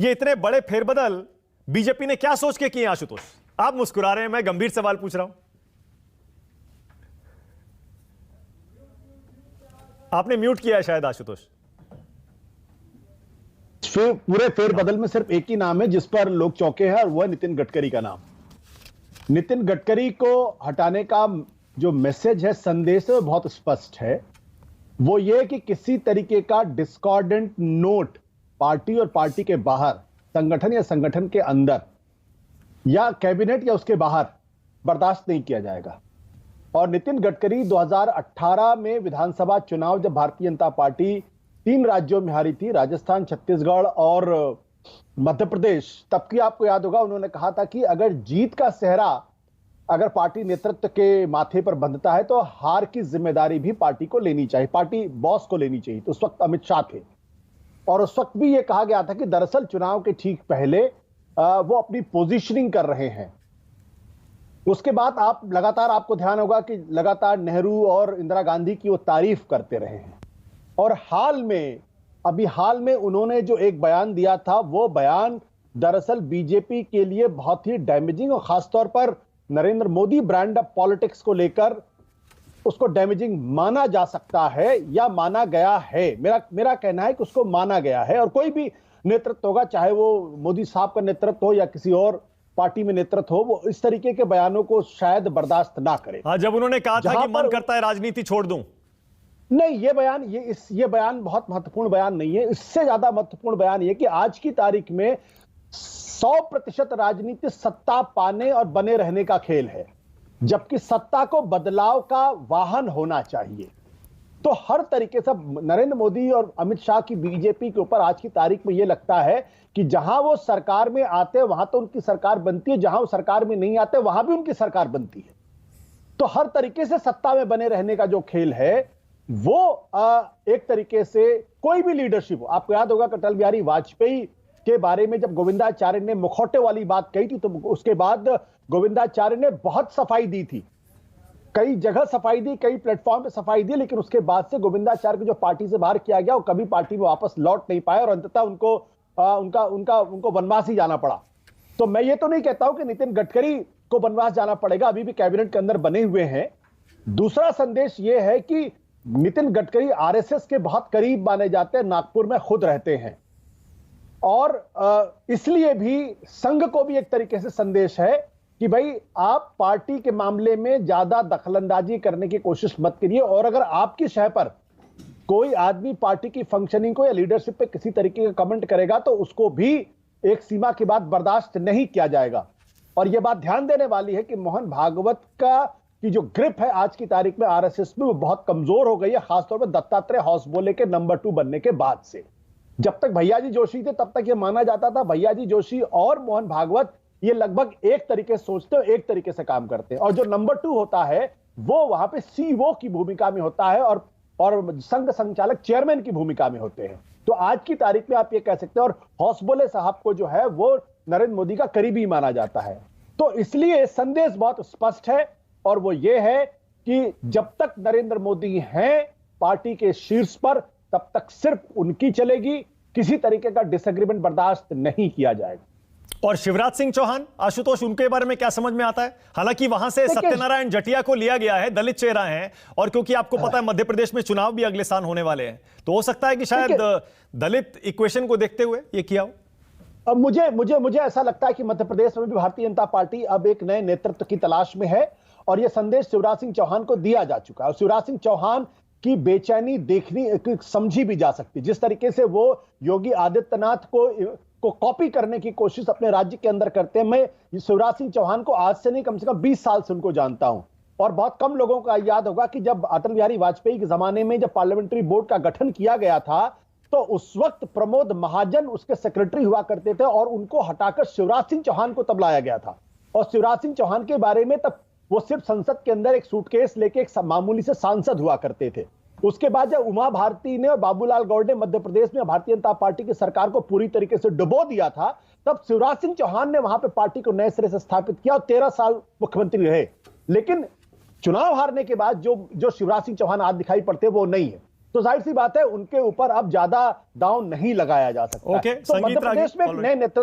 ये इतने बड़े फेरबदल बीजेपी ने क्या सोच के किए आशुतोष? आप मुस्कुरा रहे हैं, मैं गंभीर सवाल पूछ रहा हूं। आपने म्यूट किया है शायद आशुतोष। पूरे फेरबदल में सिर्फ एक ही नाम है जिस पर लोग चौंके हैं, और वह नितिन गडकरी का नाम। नितिन गडकरी को हटाने का जो मैसेज है, संदेश है, बहुत स्पष्ट है। वो ये कि किसी तरीके का डिस्कॉर्डेंट नोट पार्टी और पार्टी के बाहर, संगठन या संगठन के अंदर, या कैबिनेट या उसके बाहर बर्दाश्त नहीं किया जाएगा। और नितिन गडकरी 2018 में विधानसभा चुनाव, जब भारतीय जनता पार्टी 3 राज्यों में हारी थी, राजस्थान, छत्तीसगढ़ और मध्य प्रदेश, तब की आपको याद होगा उन्होंने कहा था कि अगर जीत का सेहरा अगर पार्टी नेतृत्व के माथे पर बंधता है तो हार की जिम्मेदारी भी पार्टी को लेनी चाहिए, पार्टी बॉस को लेनी चाहिए। तो उस वक्त अमित शाह थे, और उस वक्त भी यह कहा गया था कि दरअसल चुनाव के ठीक पहले वो अपनी पोजीशनिंग कर रहे हैं। उसके बाद आप लगातार, आपको ध्यान होगा कि लगातार नेहरू और इंदिरा गांधी की वो तारीफ करते रहे हैं। और अभी हाल में उन्होंने जो एक बयान दिया था, वो बयान दरअसल बीजेपी के लिए बहुत ही डैमेजिंग, और खासतौर पर Narendra Modi brand of politics को लेकर उसको डैमेजिंग माना जा सकता है, या माना गया है। मेरा कहना है कि उसको माना गया है। और कोई भी नेतृत्व होगा, चाहे वो मोदी साहब का नेतृत्व हो या किसी और पार्टी में नेतृत्व हो, वो इस तरीके के बयानों को शायद बर्दाश्त ना करे। हाँ, जब उन्होंने कहा था कि मन करता है राजनीति छोड़ दूं। नहीं, ये बयान बहुत महत्वपूर्ण बयान नहीं है। इससे ज्यादा महत्वपूर्ण बयान ये कि आज की तारीख में 100% राजनीति सत्ता पाने और बने रहने का खेल है, जबकि सत्ता को बदलाव का वाहन होना चाहिए। तो हर तरीके से नरेंद्र मोदी और अमित शाह की बीजेपी के ऊपर आज की तारीख में यह लगता है कि जहां वो सरकार में आते हैं वहां तो उनकी सरकार बनती है, जहां वो सरकार में नहीं आते वहां भी उनकी सरकार बनती है। तो हर तरीके से सत्ता में बने रहने का जो खेल है, वो एक तरीके से कोई भी लीडरशिप हो। आपको याद होगा अटल बिहारी वाजपेयी के बारे में जब गोविंदाचार्य ने मुखौटे वाली बात कही थी, तो उसके बाद गोविंदाचार्य ने बहुत सफाई दी थी, कई जगह सफाई दी, कई प्लेटफॉर्म पे सफाई दी, लेकिन उसके बाद से गोविंदाचार्य को जो पार्टी से बाहर किया गया, वो कभी पार्टी में वापस लौट नहीं पाए, और अंततः उनको वनवास ही जाना पड़ा। तो मैं ये तो नहीं कहता हूं कि नितिन गडकरी को वनवास जाना पड़ेगा, अभी भी कैबिनेट के अंदर बने हुए हैं। दूसरा संदेश ये है कि नितिन गडकरी आरएसएस के बहुत करीब माने जाते हैं, नागपुर में खुद रहते हैं, और इसलिए भी संघ को भी एक तरीके से संदेश है कि भाई आप पार्टी के मामले में ज्यादा दखलंदाजी करने की कोशिश मत करिए, और अगर आपकी शह पर कोई आदमी पार्टी की फंक्शनिंग को या लीडरशिप पे किसी तरीके का कमेंट करेगा तो उसको भी एक सीमा के बाद बर्दाश्त नहीं किया जाएगा। और यह बात ध्यान देने वाली है कि मोहन भागवत की जो ग्रिप है आज की तारीख में आरएसएस में, वो बहुत कमजोर हो गई है, खासतौर पर दत्तात्रेय हौसबोले के नंबर 2 बनने के बाद से। जब तक भैयाजी जोशी थे तब तक यह माना जाता था भैयाजी जोशी और मोहन भागवत ये लगभग एक तरीके से सोचते हो, एक तरीके से काम करते हैं, और जो नंबर 2 होता है वो वहां पे सीईओ की भूमिका में होता है, और संघ संचालक चेयरमैन की भूमिका में होते हैं। तो आज की तारीख में आप ये कह सकते हैं, और हौसबोले साहब को जो है वो नरेंद्र मोदी का करीबी माना जाता है। तो इसलिए संदेश बहुत स्पष्ट है, और वो ये है कि जब तक नरेंद्र मोदी हैं पार्टी के शीर्ष पर, तब तक सिर्फ उनकी चलेगी, किसी तरीके का डिसएग्रीमेंट बर्दाश्त नहीं किया जाएगा। और शिवराज सिंह चौहान, आशुतोष, उनके बारे में क्या समझ में आता है? हालांकि वहां से सत्यनारायण जटिया को लिया गया है, दलित चेहरा है, और क्योंकि आपको पता है मध्य प्रदेश में चुनाव भी अगले साल होने वाले हैं, तो हो सकता है कि शायद दलित इक्वेशन को देखते हुए ये किया हो। अब मुझे ऐसा लगता है कि मध्य प्रदेश में भी भारतीय जनता पार्टी अब एक नए नेतृत्व की तलाश में है, और यह संदेश शिवराज सिंह चौहान को दिया जा चुका है। और शिवराज सिंह चौहान की बेचैनी समझी भी जा सकती, जिस तरीके से वो योगी आदित्यनाथ को कॉपी करने की कोशिश अपने राज्य के अंदर करते हैं। मैं शिवराज सिंह चौहान को आज से नहीं, कम से कम 20 साल से उनको जानता हूं, और बहुत कम लोगों का याद होगा कि जब अटल बिहारी वाजपेयी के जमाने में जब पार्लियामेंट्री बोर्ड का गठन किया गया था, तो उस वक्त प्रमोद महाजन उसके सेक्रेटरी हुआ करते थे, और उनको हटाकर शिवराज सिंह चौहान को तब लाया गया था। और शिवराज सिंह चौहान के बारे में तब वो सिर्फ संसद के अंदर एक सूटकेस लेके एक मामूली से सांसद हुआ करते थे। उसके बाद जब उमा भारती ने और बाबूलाल गौड़ ने मध्य प्रदेश में भारतीय जनता पार्टी की सरकार को पूरी तरीके से डुबो दिया था, तब शिवराज सिंह चौहान ने वहां पे पार्टी को नए सिरे से स्थापित किया, और 13 साल मुख्यमंत्री रहे। लेकिन चुनाव हारने के बाद जो शिवराज सिंह चौहान आज दिखाई पड़ते वो नहीं है। तो जाहिर सी बात है उनके ऊपर अब ज्यादा दांव नहीं लगाया जा सकता। ओके, तो संगीत मध्य प्रदेश में एक रागी, नए नेतृत्व